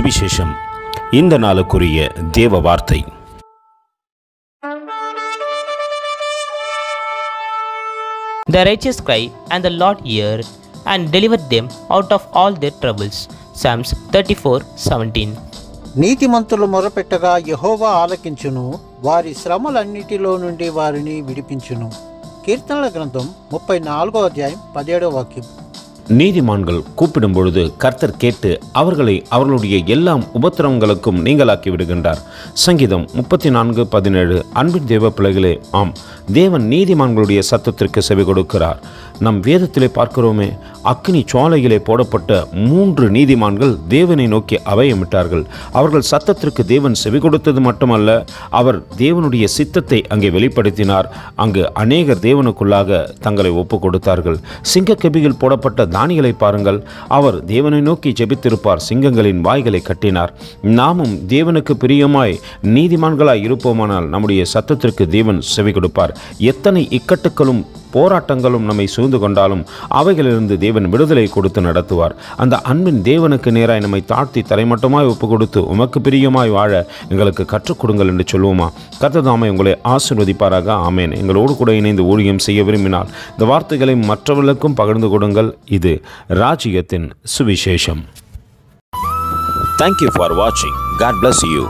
சுவிசேஷம். இந்த நாளுக்குரிய தேவ வார்த்தை. The righteous cry, and the Lord heard, and delivered them out of all their troubles. Psalms 34:17. నీతిమంతులు మొరపెట్టగా యెహోవా ఆలకించును, వారి శ్రమలన్నిటిలో నుండి వారిని విడిపించును. కీర్తనల గ్రంథం 34వ అధ్యాయం 17వ వాక్యం. நீதிமான்கள் கூப்பிடும் பொழுது கர்த்தர் கேட்டு அவர்களை அவர்களுடைய எல்லா உபத்திரவங்களுக்கும் நீங்களாக்கி விடுகின்றார். சங்கீதம் 34:17. அன்பின் தேவ பிள்ளைகளே, ஆம், தேவன் நீதிமான்களுடைய சத்தத்திற்கு செவி கொடுக்கிறார். நம் வேதத்திலே பார்க்கிறோமே, அக்கினி சோலையிலே போடப்பட்ட 3 நீதிமான்கள் தேவனை நோக்கி அபயமிட்டார்கள். அவர்கள் சத்தத்திற்கு தேவன் செவி கொடுத்தது மட்டுமல்ல, அவர் தேவனுடைய சித்தத்தை அங்கே வெளிப்படுத்தினார். அங்கு அநேகர் தேவனுக்குள்ளாக தங்களை ஒப்பு கொடுத்தார்கள். சிங்கக்கெபியில் போடப்பட்ட தானியலை பாருங்கள். அவர் தேவனை நோக்கி ஜெபித்திருப்பார், சிங்கங்களின் வாய்களை கட்டினார். நாமும் தேவனுக்கு பிரியமாய் நீதிமான்களாய் இருப்போமானால் நம்முடைய சத்தத்திற்கு தேவன் செவி கொடுப்பார். எத்தனை இக்கட்டுகளும் போராட்டங்களும் நம்மை சூழ்ந்து கொண்டாலும் அவைகளிலிருந்து தேவன் விடுதலை கொடுத்து நடத்துவார். அந்த அன்பின் தேவனுக்கு நேராய் நம்மை தாழ்த்தி தரைமட்டமாய் ஒப்பு கொடுத்து உமக்கு பிரியமாய் வாழ எங்களுக்கு கற்றுக் கொடுங்கள் என்று சொல்லுவோமா? கர்த்தர் தாமே உங்களை ஆசீர்வதிப்பாராக. ஆமேன். எங்களோடு கூட இணைந்து ஊழியம் செய்ய விரும்பினால் இந்த வார்த்தைகளை மற்றவர்களுக்கும் பகிர்ந்து கொடுங்கள். இது ராஜ்யத்தின் சுவிசேஷம். Thank you for watching. God bless you.